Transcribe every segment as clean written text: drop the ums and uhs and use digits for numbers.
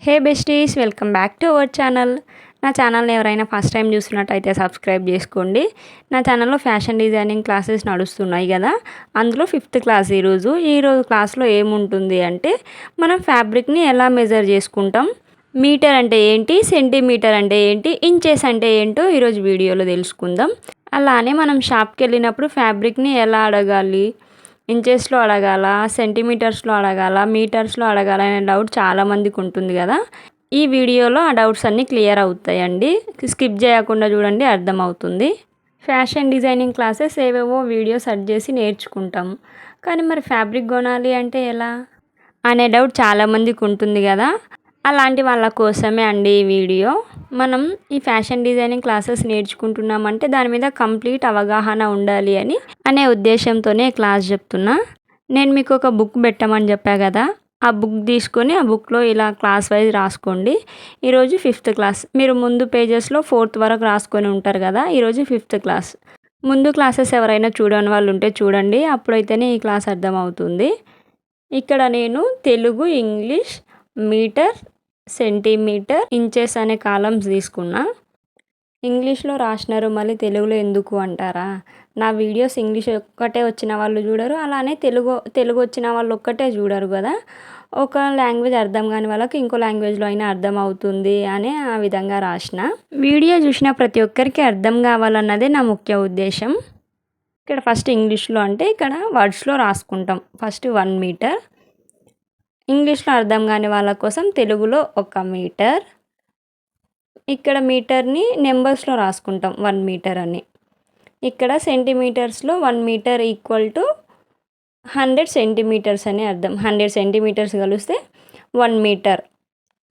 Hey besties, welcome back to our channel. నా ఛానల్ని ఎవరైనా ఫస్ట్ టైం చూస్తున్నట్టయితే సబ్స్క్రైబ్ చేసుకోండి. నా ఛానల్లో ఫ్యాషన్ డిజైనింగ్ క్లాసెస్ నడుస్తున్నాయి కదా, అందులో 5th క్లాస్ ఈరోజు క్లాస్లో ఏముంటుంది అంటే మనం ఫ్యాబ్రిక్ని ఎలా మెజర్ చేసుకుంటాం, మీటర్ అంటే ఏంటి, సెంటీమీటర్ అంటే ఏంటి, ఇంచెస్ అంటే ఏంటో ఈరోజు వీడియోలో తెలుసుకుందాం. అలానే మనం షాప్కి వెళ్ళినప్పుడు ఫ్యాబ్రిక్ని ఎలా అడగాలి, ఇంచెస్లో అడగాల, సెంటీమీటర్స్లో అడగాల, మీటర్స్లో అడగాల అనే డౌట్ చాలామందికి ఉంటుంది కదా. ఈ వీడియోలో ఆ డౌట్స్ అన్నీ క్లియర్ అవుతాయండి. స్కిప్ చేయకుండా చూడండి, అర్థమవుతుంది. ఫ్యాషన్ డిజైనింగ్ క్లాసెస్ ఏవేవో వీడియో సెర్చ్ చేసి నేర్చుకుంటాం, కానీ మరి ఫ్యాబ్రిక్ కొనాలి అంటే ఎలా అనే డౌట్ చాలామందికి ఉంటుంది కదా. అలాంటి వాళ్ళ కోసమే అండి ఈ వీడియో. మనం ఈ ఫ్యాషన్ డిజైనింగ్ క్లాసెస్ నేర్చుకుంటున్నామంటే దాని మీద కంప్లీట్ అవగాహన ఉండాలి అనే ఉద్దేశంతోనే క్లాస్ చెప్తున్నా. నేను మీకు ఒక బుక్ పెట్టమని చెప్పా కదా, ఆ బుక్ తీసుకొని ఆ బుక్లో ఇలా క్లాస్ వైజ్ రాసుకోండి. ఈరోజు 5th క్లాస్, మీరు ముందు పేజెస్లో 4th వరకు రాసుకొని ఉంటారు కదా. ఈరోజు 5th క్లాస్. ముందు క్లాసెస్ ఎవరైనా చూడని వాళ్ళు ఉంటే చూడండి, అప్పుడైతేనే ఈ క్లాస్ అర్థమవుతుంది. ఇక్కడ నేను Telugu, English, metre, centimetre, inches అనే కాలమ్స్ తీసుకున్నా. ఇంగ్లీష్లో రాసినారు, మళ్ళీ తెలుగులో ఎందుకు అంటారా? నా వీడియోస్ ఇంగ్లీష్ ఒక్కటే వచ్చిన వాళ్ళు చూడరు, అలానే తెలుగు వచ్చిన వాళ్ళు ఒక్కటే చూడరు కదా. ఒక లాంగ్వేజ్ అర్థం కాని వాళ్ళకి ఇంకో లాంగ్వేజ్లో అయినా అర్థం అవుతుంది అని ఆ విధంగా రాసిన. వీడియో చూసిన ప్రతి ఒక్కరికి అర్థం కావాలన్నదే నా ముఖ్య ఉద్దేశం. ఇక్కడ ఫస్ట్ ఇంగ్లీష్లో అంటే ఇక్కడ వర్డ్స్లో రాసుకుంటాం. First 1 metre. ఇంగ్లీష్లో అర్థం కాని వాళ్ళ కోసం తెలుగులో 1 మీటర్. ఇక్కడ మీటర్ని నెంబర్స్లో రాసుకుంటాం 1 మీటర్ అని. ఇక్కడ సెంటీమీటర్స్లో 1 మీటర్ ఈక్వల్ టు 100 సెంటీమీటర్స్ అని అర్థం. 100 సెంటీమీటర్స్ కలిస్తే 1 మీటర్.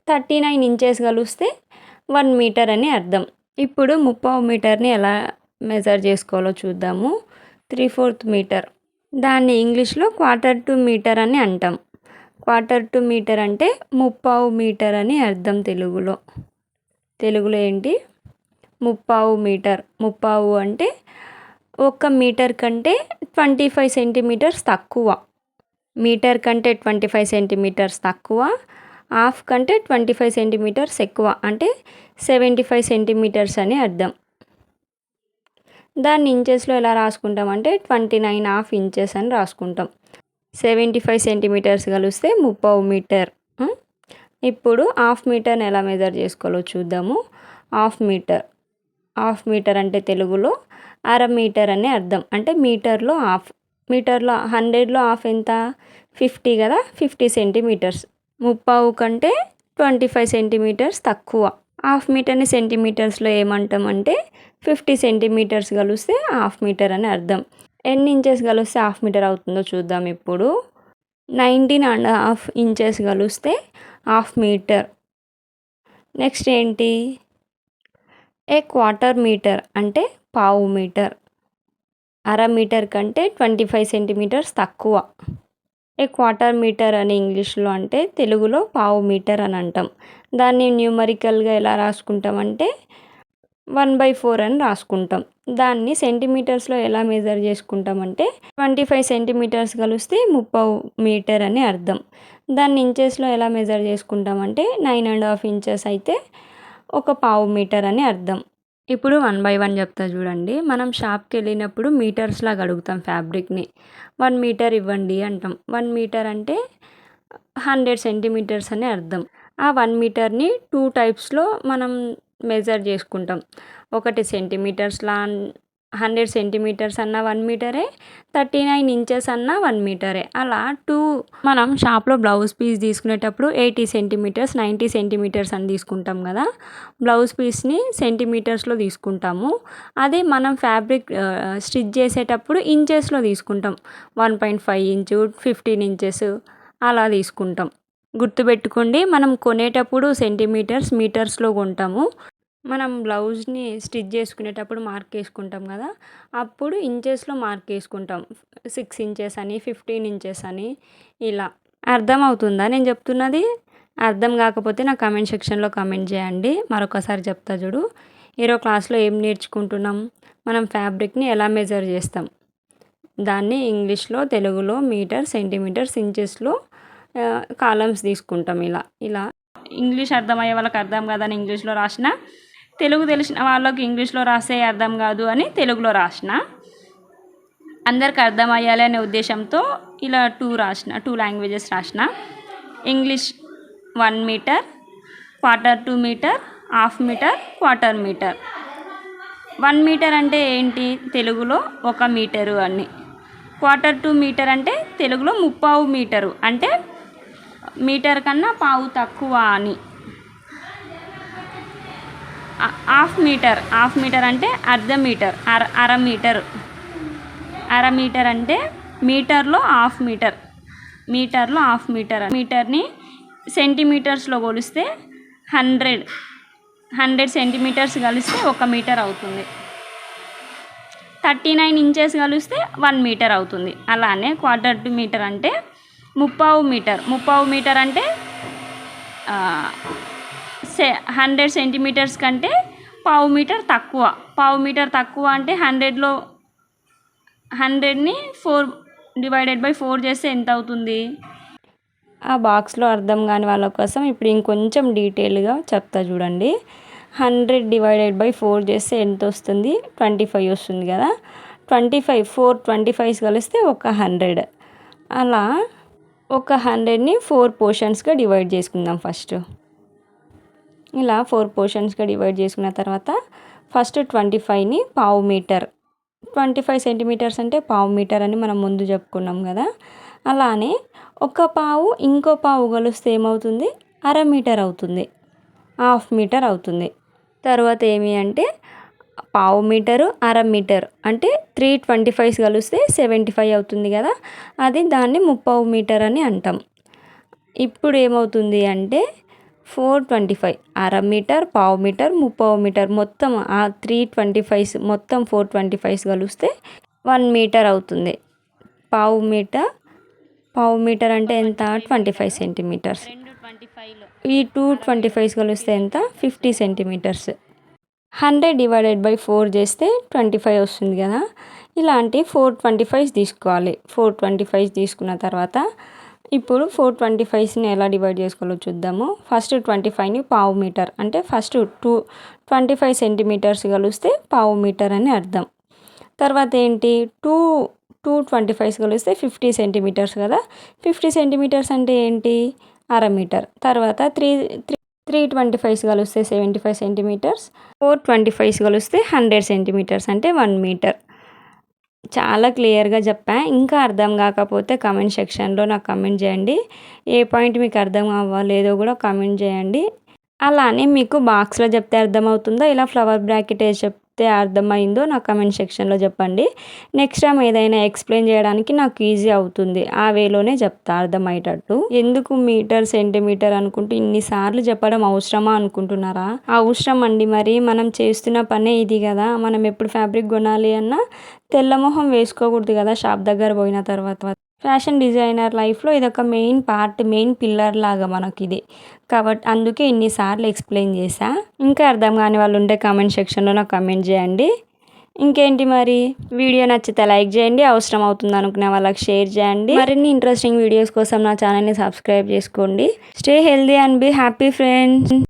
39 ఇంచెస్ కలిస్తే 1 మీటర్ అని అర్థం. ఇప్పుడు 30 మీటర్ని ఎలా మెజర్ చేసుకోవాలో చూద్దాము. 3/4 మీటర్, దాన్ని ఇంగ్లీష్లో 1/4 మీటర్ అని అంటాం. 1/4 మీటర్ అంటే 30 మీటర్ అని అర్థం తెలుగులో ఏంటి, 30 మీటర్. 30 అంటే 1 మీటర్ కంటే 25 సెంటీమీటర్స్ తక్కువ. మీటర్ కంటే 25 సెంటీమీటర్స్ తక్కువ, హాఫ్ కంటే 25 సెంటీమీటర్స్ ఎక్కువ, అంటే 75 సెంటీమీటర్స్ అని అర్థం. దాన్ని ఇంచెస్లో ఎలా రాసుకుంటాం అంటే 29.5 ఇంచెస్ అని రాసుకుంటాం. 75 సెంటీమీటర్స్ కలిస్తే 30 మీటర్. ఇప్పుడు హాఫ్ మీటర్ని ఎలా మెజర్ చేసుకోవాలో చూద్దాము. హాఫ్ మీటర్ అంటే తెలుగులో 1/2 మీటర్ అని అర్థం. అంటే మీటర్లో హాఫ్. 100లో హాఫ్ ఎంత, 50 కదా. 50 సెంటీమీటర్స్. 30 కంటే 25 సెంటీమీటర్స్ తక్కువ. హాఫ్ మీటర్ని సెంటీమీటర్స్లో ఏమంటామంటే 50 సెంటీమీటర్స్ కలిస్తే హాఫ్ మీటర్ అని అర్థం. ఎన్ని ఇంచెస్ కలిస్తే హాఫ్ మీటర్ అవుతుందో చూద్దాం. ఇప్పుడు 19.5 ఇంచెస్ కలిస్తే హాఫ్ మీటర్. నెక్స్ట్ ఏంటి, 1/4 మీటర్ అంటే పావు మీటర్. 1/2 మీటర్ కంటే 25 సెంటీమీటర్స్ తక్కువ. 1/4 మీటర్ అని ఇంగ్లీష్లో అంటే తెలుగులో పావు మీటర్ అని అంటాం. దాన్ని న్యూమరికల్గా ఎలా రాసుకుంటామంటే 1/4 అని రాసుకుంటాం. దాన్ని సెంటీమీటర్స్లో ఎలా మెజర్ చేసుకుంటామంటే 25 సెంటీమీటర్స్ కలిస్తే 30 మీటర్ అని అర్థం. దాన్ని ఇంచెస్లో ఎలా మెజర్ చేసుకుంటామంటే 9.5 ఇంచెస్ అయితే 1/4 మీటర్ అని అర్థం. ఇప్పుడు 1 by 1 చెప్తా చూడండి. మనం షాప్కి వెళ్ళినప్పుడు మీటర్స్లాగా అడుగుతాం ఫ్యాబ్రిక్ని. 1 మీటర్ ఇవ్వండి అంటాం. 1 మీటర్ అంటే 100 సెంటీమీటర్స్ అని అర్థం. ఆ 1 మీటర్ని 2 టైప్స్లో మనం మెజర్ చేసుకుంటాం. ఒకటి సెంటీమీటర్స్లా 100 సెంటీమీటర్స్ అన్న 1 మీటరే, 39 ఇంచెస్ అన్న 1 మీటరే. అలా 2 మనం షాప్లో బ్లౌజ్ పీస్ తీసుకునేటప్పుడు 80 సెంటీమీటర్స్, 90 సెంటీమీటర్స్ అని తీసుకుంటాం కదా. బ్లౌజ్ పీస్ని సెంటీమీటర్స్లో తీసుకుంటాము. అదే మనం ఫ్యాబ్రిక్ స్టిచ్ చేసేటప్పుడు ఇంచెస్లో తీసుకుంటాం. 1.5 ఇంచు, 15 ఇంచెస్ అలా తీసుకుంటాం. గుర్తుపెట్టుకోండి, మనం కొనేటప్పుడు సెంటీమీటర్స్, మీటర్స్లో కొంటాము. మనం బ్లౌజ్ని స్టిచ్ చేసుకునేటప్పుడు మార్క్ వేసుకుంటాం కదా, అప్పుడు ఇంచెస్లో మార్క్ వేసుకుంటాం. 6 ఇంచెస్ అని, 15 ఇంచెస్ అని. ఇలా అర్థమవుతుందా నేను చెప్తున్నది? అర్థం కాకపోతే నా కామెంట్ సెక్షన్లో కామెంట్ చేయండి. మరొకసారి చెప్తా చూడు. ఈరోజు క్లాస్లో ఏం నేర్చుకుంటున్నాం, మనం ఫ్యాబ్రిక్ని ఎలా మెజర్ చేస్తాం, దాన్ని ఇంగ్లీష్లో, తెలుగులో మీటర్, సెంటీమీటర్స్, ఇంచెస్లో కాలమ్స్ తీసుకుంటాం. ఇలా ఇంగ్లీష్ అర్థమయ్యే వాళ్ళకి అర్థం కాదని ఇంగ్లీష్లో రాసిన, తెలుగు తెలిసిన వాళ్ళకి ఇంగ్లీష్లో రాసే అర్థం కాదు అని తెలుగులో రాసిన. అందరికి అర్థమయ్యాలి అనే ఉద్దేశంతో ఇలా 2 లాంగ్వేజెస్ రాసిన. English 1 metre, 1/4 metre, 1/2 metre, 1/4 metre. 1 metre అంటే ఏంటి తెలుగులో 1 మీటరు అని. 1/4 మీటర్ అంటే తెలుగులో 1/2 మీటరు అంటే మీటర్ కన్నా పావు తక్కువ అని. 1/2 మీటర్ అంటే అర్ధ మీటర్, అర మీటర్. అర మీటర్ అంటే మీటర్లో 1/2 మీటర్, మీటర్లో 1/2 మీటర్. మీటర్ని సెంటీమీటర్స్లో కొలిస్తే 100 సెంటీమీటర్స్ కలిస్తే 1 మీటర్ అవుతుంది. 39 ఇంచెస్ కలిస్తే 1 మీటర్ అవుతుంది. అలానే 1/4 మీటర్ అంటే 1/2 మీటర్. 1/2 మీటర్ అంటే 100 సెంటీమీటర్స్ కంటే పావు మీటర్ తక్కువ. పావు మీటర్ తక్కువ అంటే 100ని 4/4 చేస్తే ఎంత అవుతుంది? ఆ బాక్స్లో అర్థం కాని వాళ్ళ కోసం ఇప్పుడు ఇంకొంచెం డీటెయిల్గా చెప్తా చూడండి. 100/4 చేస్తే ఎంత వస్తుంది? 25 వస్తుంది కదా. 4 25s కలిస్తే 100. అలా 100ని 4 పోర్షన్స్గా డివైడ్ చేసుకుందాం ఫస్ట్. ఇలా 4 పోర్షన్స్గా డివైడ్ చేసుకున్న తర్వాత ఫస్ట్ 25ని పావు మీటర్, 25 సెంటీమీటర్స్ అంటే పావు మీటర్ అని మనం ముందు చెప్పుకున్నాం కదా. అలానే ఒక పావు ఇంకో పావు కలిస్తే ఏమవుతుంది? అర మీటర్ అవుతుంది, 1/2 మీటర్ అవుతుంది. తర్వాత ఏమి అంటే పావు మీటరు, అర మీటర్ అంటే 325s కలిస్తే 75 అవుతుంది కదా. దాన్ని 1/2 మీటర్ అని అంటాం. ఇప్పుడు ఏమవుతుంది అంటే 425 అర మీటర్, పావు మీటర్, 1/2 మీటర్ మొత్తం ఆ 325s మొత్తం 425s కలిస్తే 1 మీటర్ అవుతుంది. పావు మీటర్ అంటే ఎంత? 25 సెంటీమీటర్స్. ఈ 225s కలిస్తే ఎంత? 50 సెంటీమీటర్స్. 100/4 చేస్తే 25 వస్తుంది కదా. ఇలాంటి 425s తీసుకోవాలి. 425s తీసుకున్న తర్వాత ఇప్పుడు 425స్ని ఎలా డివైడ్ చేసుకోవాలో చూద్దాము. ఫస్ట్ 25ని పావు మీటర్ అంటే ఫస్ట్ 25 సెంటీమీటర్స్ కలిస్తే పావు మీటర్ అని అర్థం. తర్వాత ఏంటి 225s కలిస్తే 50 సెంటీమీటర్స్ కదా. 50 సెంటీమీటర్స్ అంటే ఏంటి? అర మీటర్. తర్వాత 325s కలిస్తే 75 సెంటీమీటర్స్. 425s కలిస్తే 100 సెంటీమీటర్స్ అంటే 1 మీటర్. చాలా క్లియర్గా చెప్పా. ఇంకా అర్థం కాకపోతే కామెంట్ సెక్షన్లో నాకు కామెంట్ చేయండి. ఏ పాయింట్ మీకు అర్థం అవ్వలేదో కూడా కామెంట్ చేయండి. అలానే మీకు బాక్స్లో చెప్తే అర్థమవుతుందో, ఇలా ఫ్లవర్ బ్రాకెట్ వేసి చెప్తే అర్థమైందో నాకు కామెంట్ సెక్షన్లో చెప్పండి. నెక్స్ట్ టైం ఏదైనా ఎక్స్ప్లెయిన్ చేయడానికి నాకు ఈజీ అవుతుంది. ఆ వేలోనే చెప్తా అర్థమయ్యేటట్టు. ఎందుకు మీటర్ సెంటీమీటర్ అనుకుంటూ ఇన్నిసార్లు చెప్పడం అవసరమా అనుకుంటున్నారా? అవసరం అండి. మరి మనం చేస్తున్న పనే ఇది కదా. మనం ఎప్పుడు ఫ్యాబ్రిక్ కొనాలి అన్నా తెల్లమొహం వేసుకోకూడదు కదా షాప్ దగ్గర పోయిన తర్వాత. ఫ్యాషన్ డిజైనర్ లైఫ్లో ఇదొక మెయిన్ పార్ట్, మెయిన్ పిల్లర్ లాగా మనకి ఇది. కాబట్టి అందుకే ఇన్నిసార్లు ఎక్స్ప్లెయిన్ చేశా. ఇంకా అర్థం కాని వాళ్ళు ఉంటే కామెంట్ సెక్షన్లో నాకు కామెంట్ చేయండి. ఇంకేంటి మరి, వీడియో నచ్చితే లైక్ చేయండి, అవసరం అవుతుంది అనుకునే వాళ్ళకి షేర్ చేయండి. మరిన్ని ఇంట్రెస్టింగ్ వీడియోస్ కోసం నా ఛానల్ని సబ్స్క్రైబ్ చేసుకోండి. Stay healthy and be happy friends.